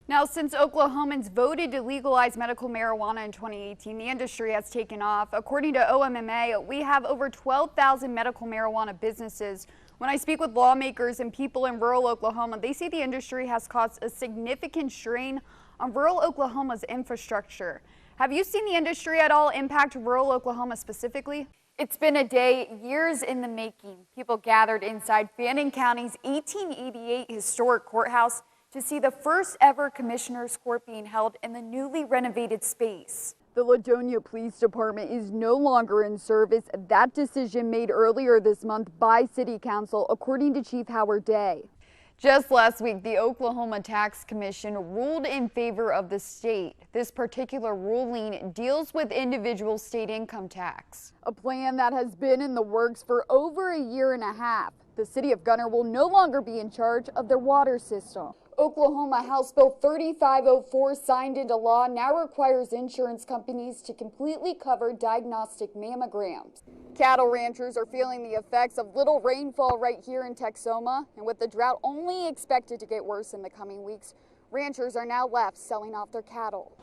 Now, since Oklahomans voted to legalize medical marijuana in 2018, the industry has taken off. According to OMMA, we have over 12,000 medical marijuana businesses. When I speak with lawmakers and people in rural Oklahoma, they say the industry has caused a significant strain on rural Oklahoma's infrastructure. Have you seen the industry at all impact rural Oklahoma specifically? It's been a day, years in the making. People gathered inside Fannin County's 1888 historic courthouse to see the first ever Commissioner's Court being held in the newly renovated space. The Ladonia Police Department is no longer in service. That decision made earlier this month by City Council, according to Chief Howard Day. Just last week, the Oklahoma Tax Commission ruled in favor of the state. This particular ruling deals with individual state income tax, a plan that has been in the works for over a year and a half. The city of Gunner will no longer be in charge of their water system. Oklahoma House Bill 3504, signed into law, now requires insurance companies to completely cover diagnostic mammograms. Cattle ranchers are feeling the effects of little rainfall right here in Texoma, and with the drought only expected to get worse in the coming weeks, ranchers are now left selling off their cattle.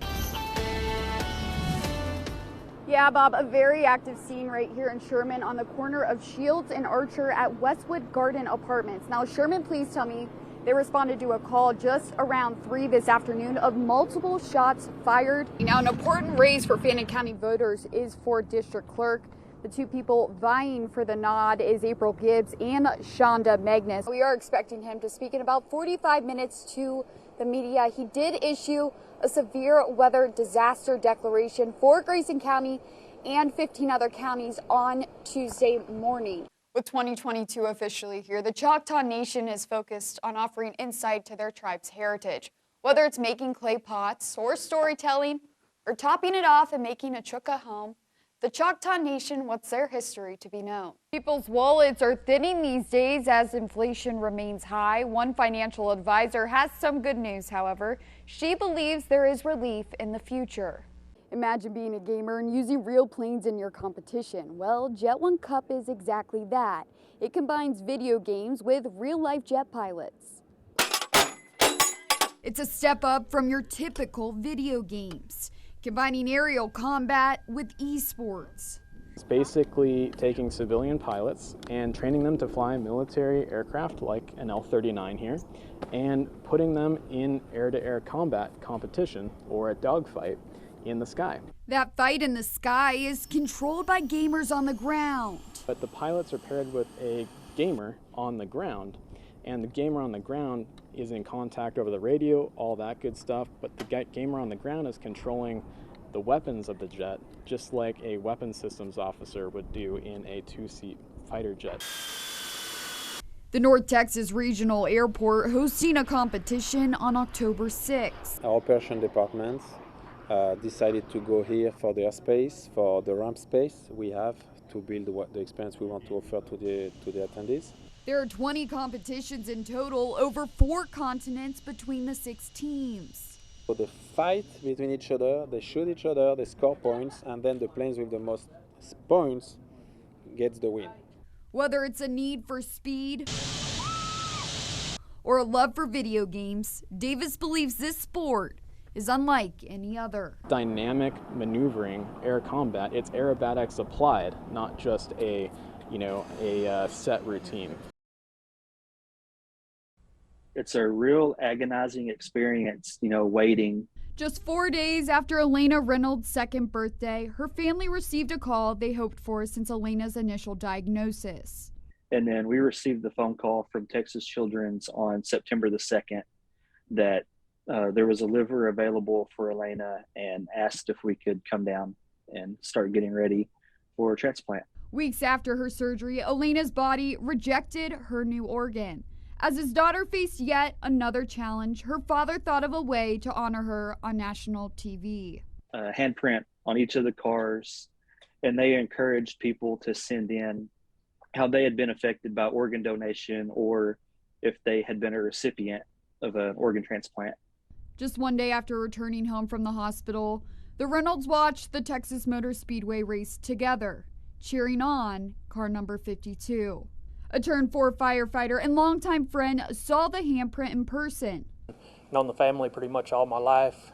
Yeah, Bob, a very active scene right here in Sherman on the corner of Shields and Archer at Westwood Garden Apartments. Now, Sherman, please tell me, they responded to a call just around 3 this afternoon of multiple shots fired. Now, an important race for Fannin County voters is for district clerk. The two people vying for the nod is April Gibbs and Shonda Magnus. We are expecting him to speak in about 45 minutes to the media. He did issue a severe weather disaster declaration for Grayson County and 15 other counties on Tuesday morning. With 2022 officially here, the Choctaw Nation is focused on offering insight to their tribe's heritage. Whether it's making clay pots or storytelling or topping it off and making a chukka home, the Choctaw Nation wants their history to be known. People's wallets are thinning these days as inflation remains high. One financial advisor has some good news, however. She believes there is relief in the future. Imagine being a gamer and using real planes in your competition. Well, Jet One Cup is exactly that. It combines video games with real-life jet pilots. It's a step up from your typical video games, combining aerial combat with esports. It's basically taking civilian pilots and training them to fly military aircraft like an L-39 here and putting them in air-to-air combat competition or a dogfight in the sky. That fight in the sky is controlled by gamers on the ground. But the pilots are paired with a gamer on the ground, and the gamer on the ground is in contact over the radio, all that good stuff, but the gamer on the ground is controlling the weapons of the jet, just like a weapons systems officer would do in a two-seat fighter jet. The North Texas Regional Airport hosting a competition on October 6th. Our operation department decided to go here for the airspace, for the ramp space we have to build the experience we want to offer to the attendees. There are 20 competitions in total, over 4 continents between the 6 teams. So they fight between each other, they shoot each other, they score points, and then the planes with the most points gets the win. Whether it's a need for speed or a love for video games, Davis believes this sport is unlike any other. Dynamic maneuvering, air combat, it's aerobatics applied, not just a set routine. It's a real agonizing experience, waiting. Just 4 days after Elena Reynolds' second birthday, her family received a call they hoped for since Elena's initial diagnosis. And then we received the phone call from Texas Children's on September the 2nd that there was a liver available for Elena and asked if we could come down and start getting ready for a transplant. Weeks after her surgery, Elena's body rejected her new organ. As his daughter faced yet another challenge, her father thought of a way to honor her on national TV. A handprint on each of the cars, and they encouraged people to send in how they had been affected by organ donation or if they had been a recipient of an organ transplant. Just one day after returning home from the hospital, the Reynolds watched the Texas Motor Speedway race together, cheering on car number 52. A Turn 4 firefighter and longtime friend saw the handprint in person. known the family pretty much all my life.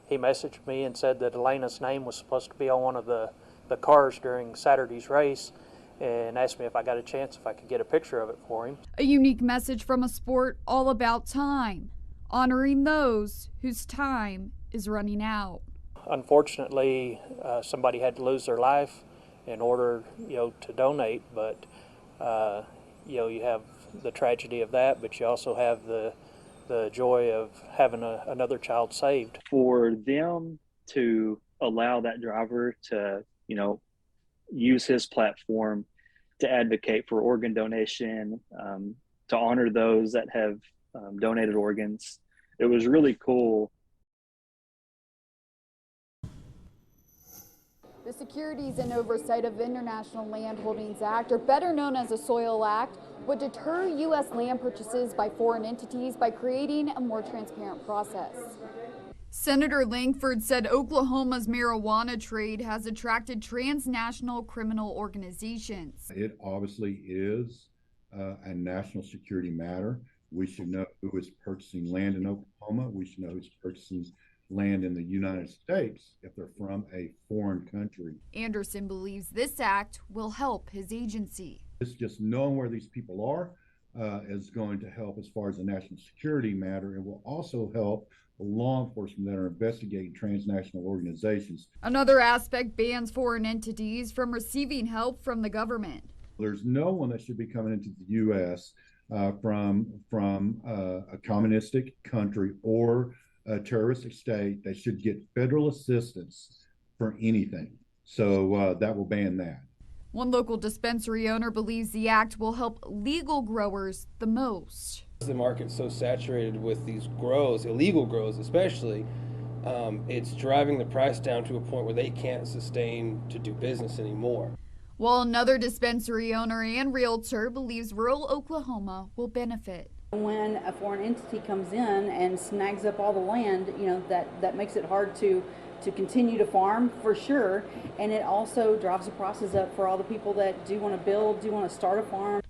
He messaged me and said that Elena's name was supposed to be on one of the cars during Saturday's race, and asked me if I got a chance if I could get a picture of it for him. A unique message from a sport all about time, honoring those whose time is running out. Unfortunately, somebody had to lose their life in order, to donate, but you have the tragedy of that, but you also have the joy of having another child saved. For them to allow that driver to, use his platform to advocate for organ donation, to honor those that have donated organs, it was really cool. The Securities and Oversight of International Land Holdings Act, or better known as the Soil Act, would deter U.S. land purchases by foreign entities by creating a more transparent process. Senator Langford said Oklahoma's marijuana trade has attracted transnational criminal organizations. It obviously is a national security matter. We should know who is purchasing land in Oklahoma. We should know who's purchasing land in the United States if they're from a foreign country. Anderson believes this act will help his agency. It's just knowing where these people are is going to help as far as the national security matter. It will also help law enforcement that are investigating transnational organizations. Another aspect bans foreign entities from receiving help from the government. There's no one that should be coming into the U.S. from a communistic country or a terroristic state that should get federal assistance for anything. So that will ban that. One local dispensary owner believes the act will help legal growers the most. The market's so saturated with these grows, illegal grows especially, it's driving the price down to a point where they can't sustain to do business anymore. While another dispensary owner and realtor believes rural Oklahoma will benefit. When a foreign entity comes in and snags up all the land, that makes it hard to continue to farm for sure, and it also drives the prices up for all the people that do want to build, do want to start a farm.